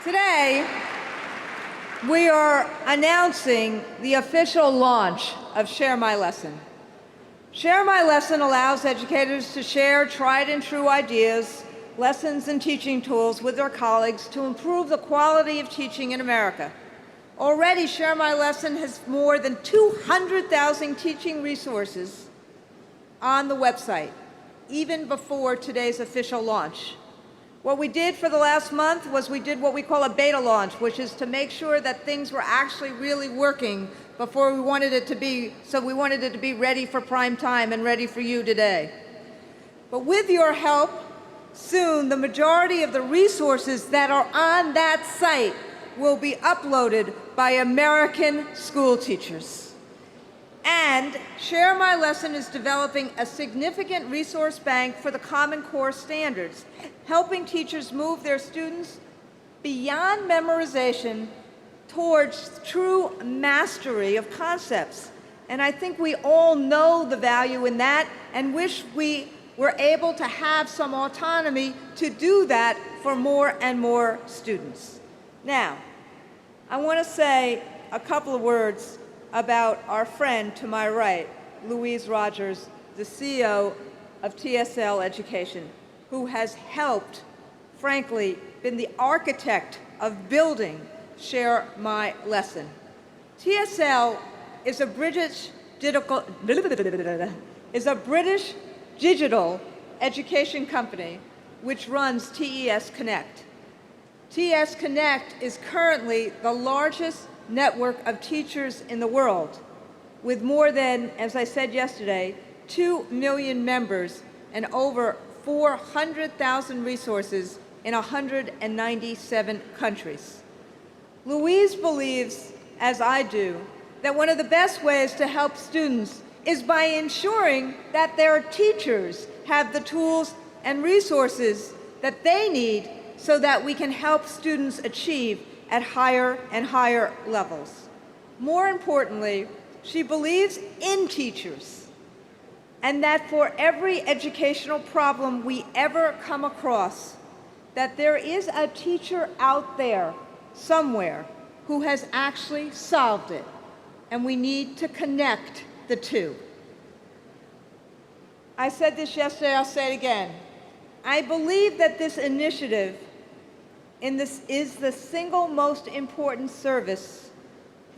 Today, we are announcing the official launch of Share My Lesson. Share My Lesson allows educators to share tried and true ideas, lessons, and teaching tools with their colleagues to improve the quality of teaching in America. Already, Share My Lesson has more than 200,000 teaching resources on the website, even before today's official launch. What we did for the last month was we did what we call a beta launch, which is to make sure that things were actually really working before we wanted it to be, so we wanted it to be ready for prime time and ready for you today. But with your help, soon the majority of the resources that are on that site will be uploaded by American school teachers. And Share My Lesson is developing a significant resource bank for the Common Core standards, helping teachers move their students beyond memorization towards true mastery of concepts. And I think we all know the value in that and wish we were able to have some autonomy to do that for more and more students. Now, I want to say a couple of words about our friend to my right, Louise Rogers, the CEO of TSL Education, who has helped, frankly, been the architect of building Share My Lesson. TSL is a British digital education company which runs TES Connect. TES Connect is currently the largest network of teachers in the world, with more than, as I said yesterday, 2 million members and over 400,000 resources in 197 countries. Louise believes, as I do, that one of the best ways to help students is by ensuring that their teachers have the tools and resources that they need so that we can help students achieve at higher and higher levels. More importantly, she believes in teachers and that for every educational problem we ever come across, that there is a teacher out there somewhere who has actually solved it, and we need to connect the two. I said this yesterday, I'll say it again. I believe that this initiative is the single most important service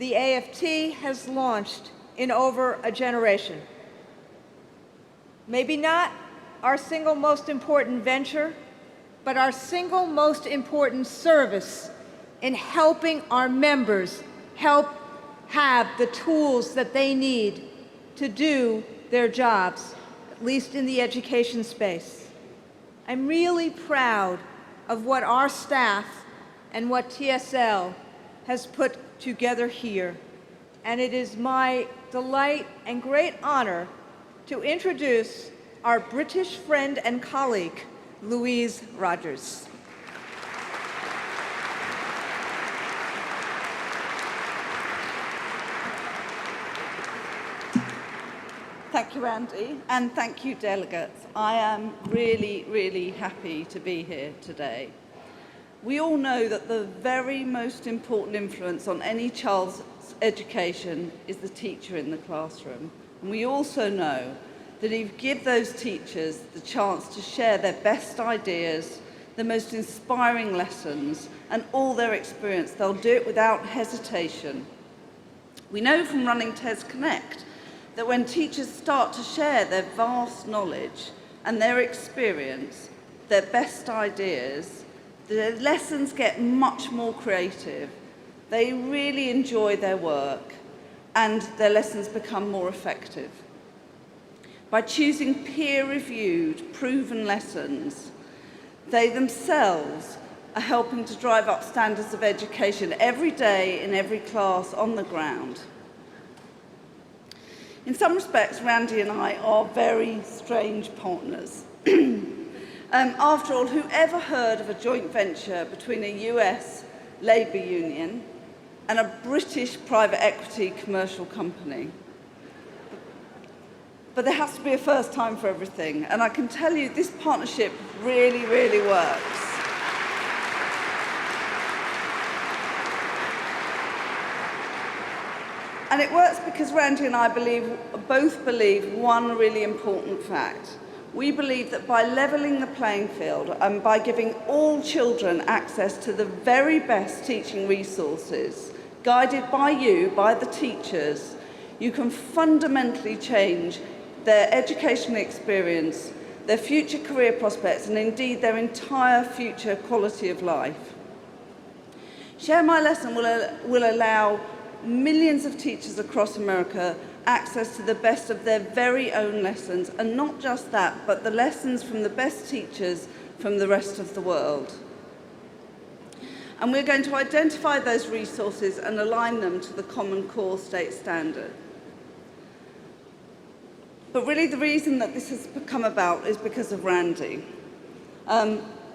the AFT has launched in over a generation. Maybe not our single most important venture, but our single most important service in helping our members help have the tools that they need to do their jobs, at least in the education space. I'm really proud of what our staff and what TSL has put together here. And it is my delight and great honor to introduce our British friend and colleague, Louise Rogers. Thank you, Andy, and thank you, delegates. I am really, really happy to be here today. We all know that the very most important influence on any child's education is the teacher in the classroom. And we also know that if you give those teachers the chance to share their best ideas, the most inspiring lessons, and all their experience, they'll do it without hesitation. We know from running TES Connect that when teachers start to share their vast knowledge and their experience, their best ideas, the lessons get much more creative. They really enjoy their work and their lessons become more effective. By choosing peer-reviewed, proven lessons, they themselves are helping to drive up standards of education every day in every class on the ground. In some respects, Randy and I are very strange partners. After all, who ever heard of a joint venture between a US labour union and a British private equity commercial company? But there has to be a first time for everything, and I can tell you this partnership really, really works. And it works because Randy and I both believe one really important fact. We believe that by levelling the playing field and by giving all children access to the very best teaching resources, guided by you, by the teachers, you can fundamentally change their educational experience, their future career prospects, and indeed their entire future quality of life. Share My Lesson will allow millions of teachers across America access to the best of their very own lessons, and not just that, but the lessons from the best teachers from the rest of the world. And we're going to identify those resources and align them to the Common Core state standard. But really the reason that this has come about is because of Randy.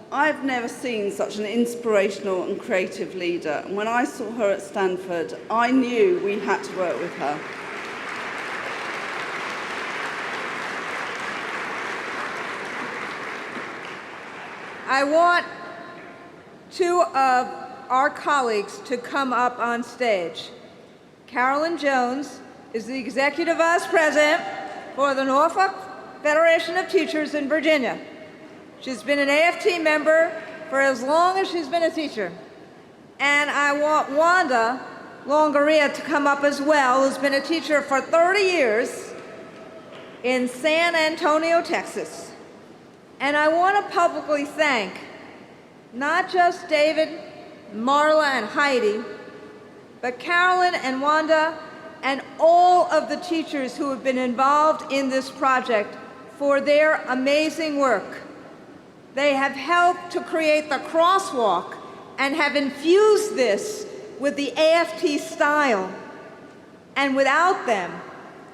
I've never seen such an inspirational and creative leader. And when I saw her at Stanford, I knew we had to work with her. I want two of our colleagues to come up on stage. Carolyn Jones is the Executive Vice President for the Norfolk Federation of Teachers in Virginia. She's been an AFT member for as long as she's been a teacher. And I want Wanda Longoria to come up as well, who's been a teacher for 30 years in San Antonio, Texas. And I want to publicly thank not just David, Marla, and Heidi, but Carolyn and Wanda and all of the teachers who have been involved in this project for their amazing work. They have helped to create the crosswalk and have infused this with the AFT style. And without them,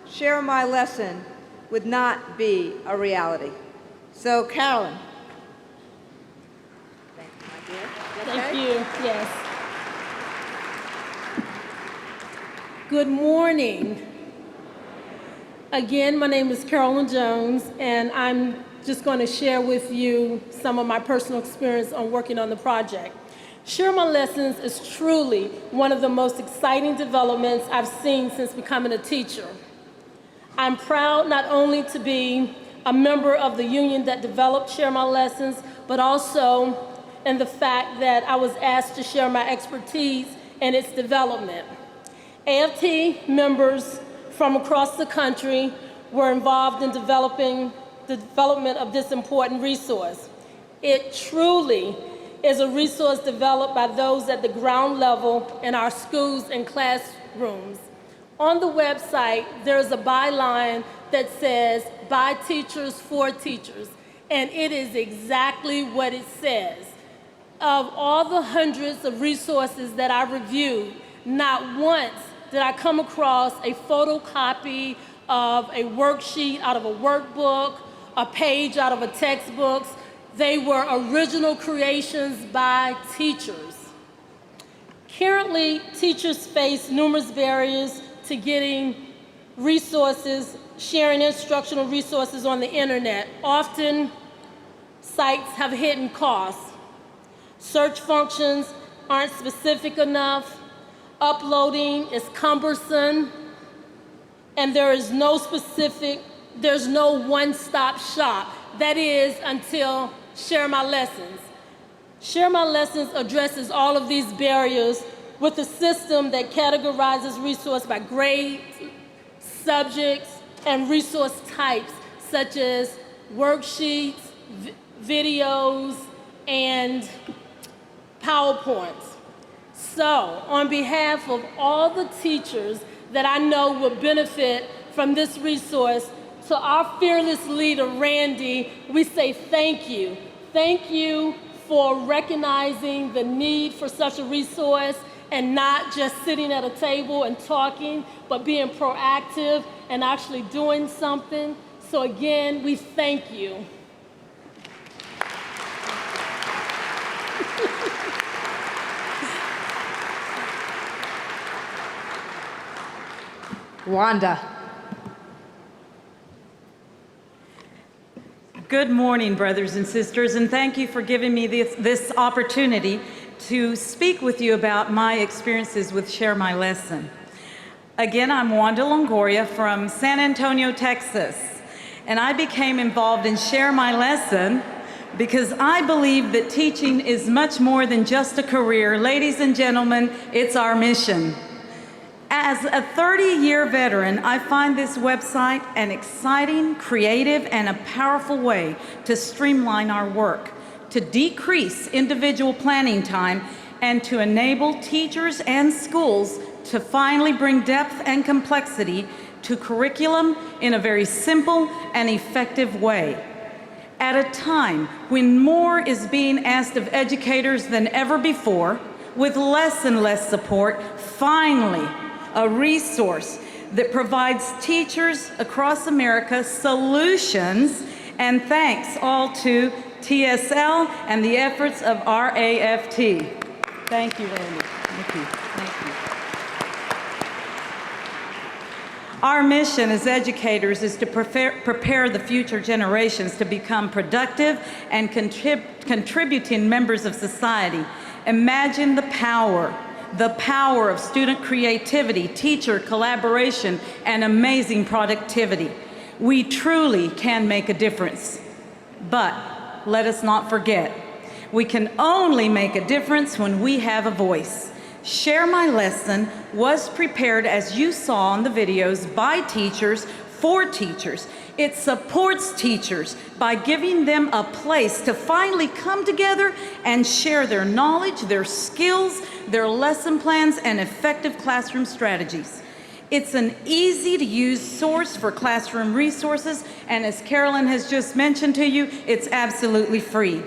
Share My Lesson would not be a reality. So, Carolyn. Thank you, my dear. Thank you, yes. Good morning. Again, my name is Carolyn Jones, and I'm just going to share with you some of my personal experience on working on the project. Share My Lessons is truly one of the most exciting developments I've seen since becoming a teacher. I'm proud not only to be a member of the union that developed Share My Lessons, but also in the fact that I was asked to share my expertise in its development. AFT members from across the country were involved in developing the development of this important resource. It truly is a resource developed by those at the ground level in our schools and classrooms. On the website, there's a byline that says, by teachers, for teachers, and it is exactly what it says. Of all the hundreds of resources that I reviewed, not once did I come across a photocopy of a worksheet out of a workbook, a page out of a textbook. They were original creations by teachers. Currently, teachers face numerous barriers to getting resources, sharing instructional resources on the internet. Often, sites have hidden costs. Search functions aren't specific enough. Uploading is cumbersome. And there's no one-stop shop. That is, until Share My Lessons. Share My Lessons addresses all of these barriers with a system that categorizes resource by grades, subjects, and resource types, such as worksheets, videos, and PowerPoints. So, on behalf of all the teachers that I know will benefit from this resource, to our fearless leader, Randy, we say thank you. Thank you for recognizing the need for such a resource and not just sitting at a table and talking, but being proactive and actually doing something. So again, we thank you. Wanda. Good morning, brothers and sisters, and thank you for giving me this opportunity to speak with you about my experiences with Share My Lesson. Again, I'm Wanda Longoria from San Antonio, Texas, and I became involved in Share My Lesson because I believe that teaching is much more than just a career. Ladies and gentlemen, it's our mission. As a 30-year veteran, I find this website an exciting, creative, and a powerful way to streamline our work, to decrease individual planning time, and to enable teachers and schools to finally bring depth and complexity to curriculum in a very simple and effective way. At a time when more is being asked of educators than ever before, with less and less support, finally, a resource that provides teachers across America solutions, and thanks all to TSL and the efforts of our AFT. Thank you, Randy. Thank you. Thank you. Our mission as educators is to prepare the future generations to become productive and contributing members of society. Imagine the power of student creativity, teacher collaboration, and amazing productivity. We truly can make a difference. But let us not forget, we can only make a difference when we have a voice. Share My Lesson was prepared, as you saw on the videos, by teachers for teachers. It supports teachers by giving them a place to finally come together and share their knowledge, their skills, their lesson plans, and effective classroom strategies. It's an easy-to-use source for classroom resources, and as Carolyn has just mentioned to you, it's absolutely free.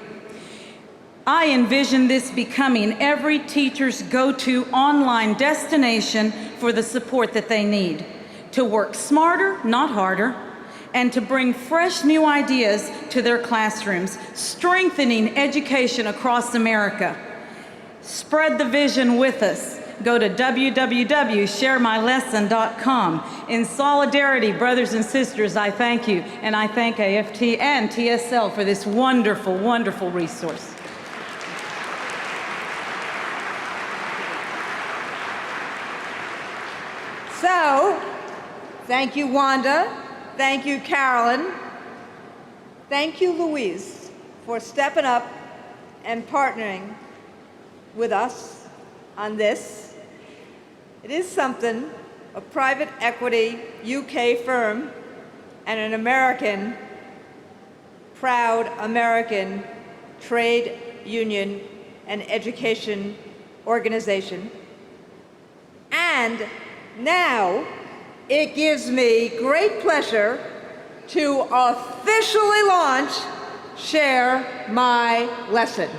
I envision this becoming every teacher's go-to online destination for the support that they need, to work smarter, not harder, and to bring fresh new ideas to their classrooms, strengthening education across America. Spread the vision with us. Go to www.sharemylesson.com. In solidarity, brothers and sisters, I thank you, and I thank AFT and TSL for this wonderful, wonderful resource. So, thank you, Wanda. Thank you, Carolyn. Thank you, Louise, for stepping up and partnering with us on this. It is something a private equity UK firm and an American, proud American trade union and education organization. And now, it gives me great pleasure to officially launch Share My Lesson.